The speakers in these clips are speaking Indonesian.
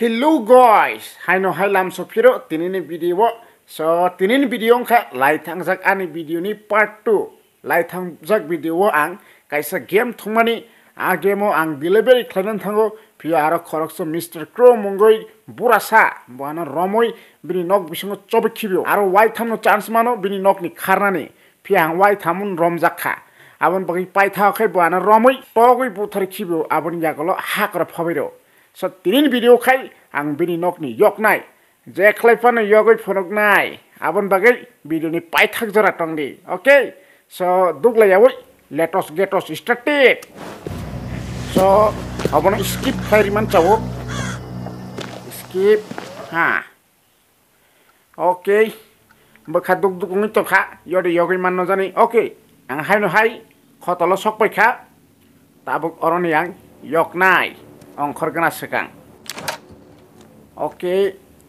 Hello guys, haino hailam sopiro tinini video so tinini video ka laithang jak ani video ni part 2 laithang jak video ang kaisa game thumani a game ang delivery khlainan thango pia aro khorokso Mr. Crow mongoi burasa bana romoi bini nok bisingo chobkhibio aro wai thamno chance mano bini nok ni kharnani pia ang wai thamun romjakha abon bagi paitha khai bana romoi togoi buthar khibio abon yakolo hakra phobiro so tinin video khai ang bini nok ni yok nai je khlaipan yogoi phonok nai abon bagai video ni paithak jara tongdi okay so dugla yawoi let us get us started so abon skip khairiman chawo skip ha okay bakha dug dug ngi to kha yodi yogoi manno jani okay ang haino hai khotolo sokpai kha tabuk oron yang yok nai ongkhor gana sekang oke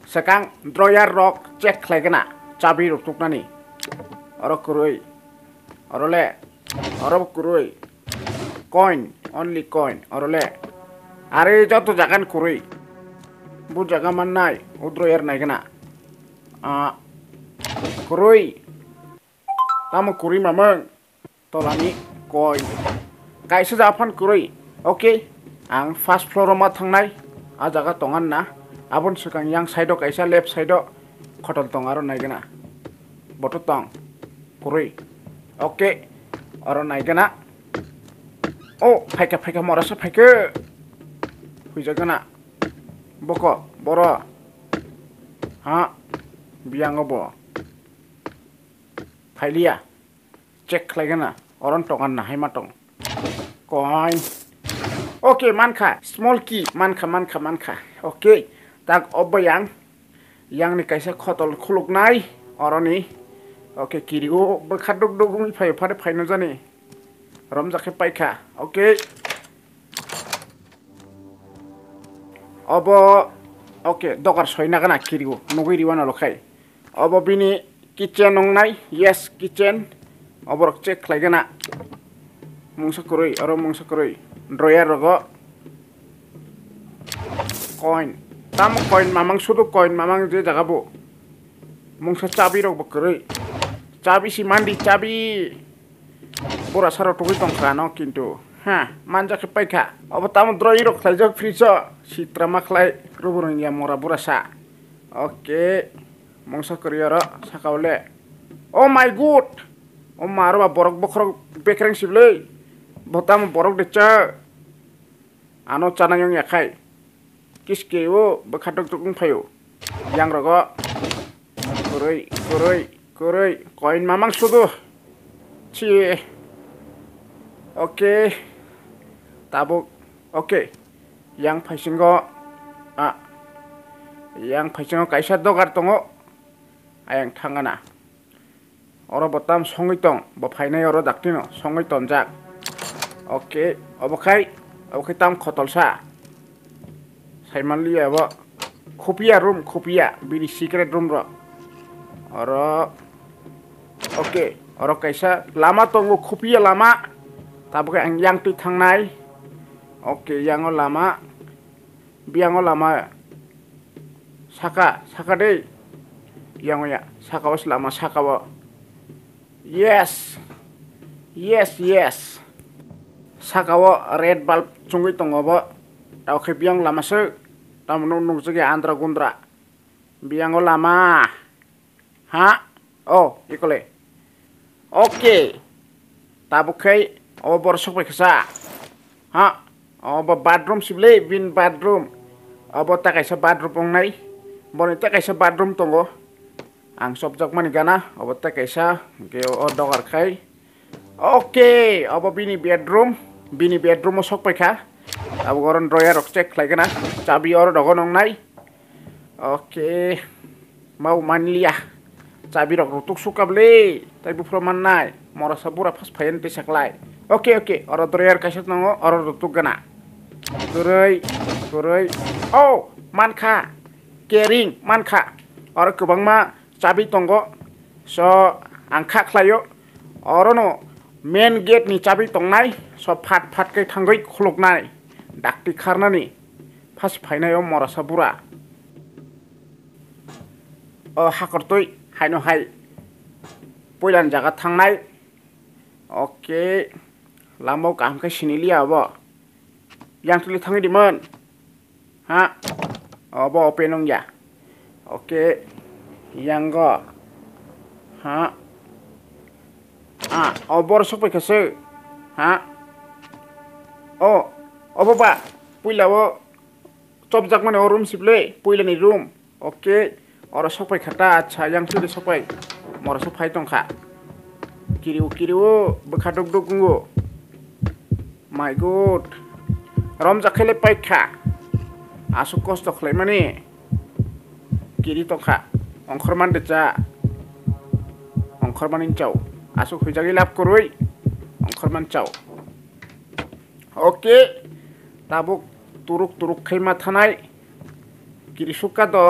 sekang drawer rok check khlaigana chabi rok tuknani oro kurui orole oro kurui coin only coin orole are joto jagan kurui bu jaga mannai udroyer nai gana kurui tamu kurui mamang tolani coin kaisa jafan kurui oke ang first floor ma thangnai a jaga tongan na abon sekang yang side kaisa left side khotol tong aro naigana boto tong kurui oke aro naigana oh phaika morasa phaika huijagana boko boro ha biango bo phailia check khlaigana oron tongan na haimatong coin oke manka small key manka oke tak obo yang ni kaisa khotol khuluk nai oroni oke kirigo bakhaduk dugumi phai phare phaino jani romjakhe paikha oke obo oke dokar soina gana kirigo nugui riwana lokhai obo bini kitchen nongnai yes kitchen oborok check khlaigana mungsa kurui aro mungsa kurui drawer rogo coin tam coin mamang sudu coin mamang je jaga bo mungsa chabi rok bakrui chabi si mandi chabi pura saro tugui tongkha no kintu ha manja ke paikha obo tam drawer rok khlaijak friso sitra makhlai ruburung ya mora burasa oke mungsa kurui aro sakaule oh my god oh maro borok bokrok bekreng siblei botam borok decha ano chanang yang yakai kiske wo bakhatok tukung phayo yang rogo kurui coin mamang sudu chi oke tabuk oke yang phaisingo yang phaisingo kaisa dogar tongo ayang thangana oro botam songoi tong bo phainai oro daktino songoi tonjak oke obokai tam khotol sa saimanli abo khopia room khopia bini secret room ro oro oke oro kaisa lama tongo khopia lama tabuke ang yang tu thangnai oke yango lama biango lama saka dei yango ya sakawas lama sakawa yes sakawo red bulb chungui tongobo tau khe biang lama se tam nung jage andra gundra biango lama ha oh ikole oke tabu khai o bor sokpai khasa ha o bathroom sible bin bathroom abo ta kaisa bathroom pongnai boni ta kaisa bathroom tongo ang sobjak mani gana abo ta kaisa ge o dogar khai oke abo bini bedroom o sokpai kha abo goron drawer rok check khlaigana chabi oro dogonong nai oke mau manlia chabi rok rutuk sukable tai bu proman nai mora sabura phas phayen te saklai oke oro drawer kaisa nongo oro rutuk gana kurui oh manka kering manka oro kubangma chabi tongo so angkha khlayo oro no main gate ni chabi tongnai so phat kai thangoi khuluknai dakti kharnani फास फाइनायाव मरासा बुरा हाखरतुई हायनो हाय पयलान जागा थांनाय ओके लामाव गाहामखाय सिनिलिया अब यांथुलि थांहैदोंमोन हा अब अपेन नंया ओके यांग हा बर सफैखासो हा बाबा पयलाव चबजाक माने रूम सिपलै पयलानि रूम ओके और सफैखाता अच्छा यांथुलि सफै मरासो फाय दंखा किरिव बखादुक दुगुंगो माय गॉड रम जाखैले पाइखा आसु कष्ट खलाय माने किरि तखा अंखरमान देजा अंखरमान इंचाव आसु हुजागि लाभ करुई अंखरमान चाव ओके ताबुक तुरुक खैमा थानाय किरि सुका द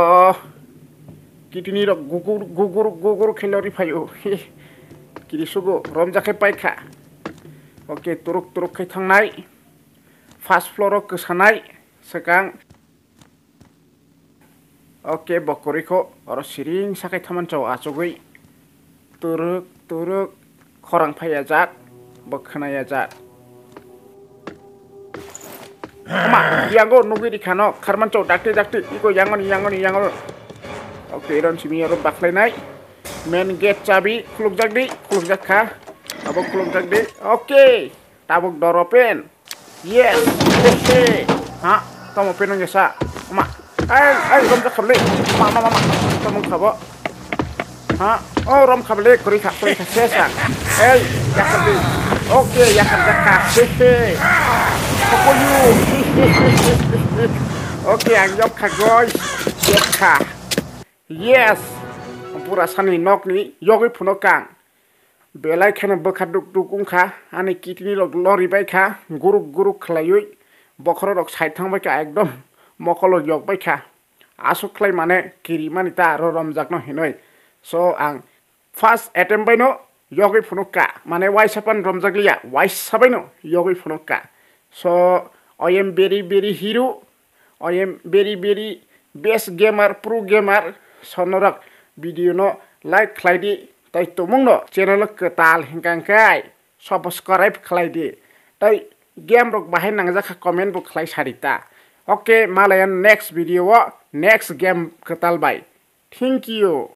किटिनि रक गुगुर खेलरि फायो किरि सुगो रम जाखै पाइखा ओके तुरुक खै थांनाय फार्स्ट फ्लोर गोसानाय सेकां ओके बकरिखौ और सिरिं साखाय थामानचाव आचगै तुरुक खरां फाया जात बखनाया जात मा यांगो नुगिरि खानो खारमानचाव डाक्टे इको यांगो ओके रनसिमि और बाखलायनाय मेन गेट चाबि खुलुकजाखा अब खुलुकजाकदि okay Tabuk door open yes ha tamo open nang sa ma ay rom khable ma tamo khabo ha rom khable kuri kha sesa hey yakhabi okay yakhaka kokoyu okay angjok khagoy yakha yes pura sani nok ni yogi phuno kang belai khana bokaduk dukungkha ani kitini lori baikha guruk khlayui bokhro rok side thangbaika ekdom mokolo yok baikha asu khlai mane kiri manita ro romjakno hinoi so ang first attempt baino yogi phunuka mane waisapan romjakliya waisabaino yogi phunuka so I am very hero I am very best gamer pro gamer sonorak video no like khlaidi tai tomongno channel ketal hingkangkai subscribe khlaidi tai game rok bahai nangjaka comment bo khlai sarita okay malayan next video next game ketal bai thank you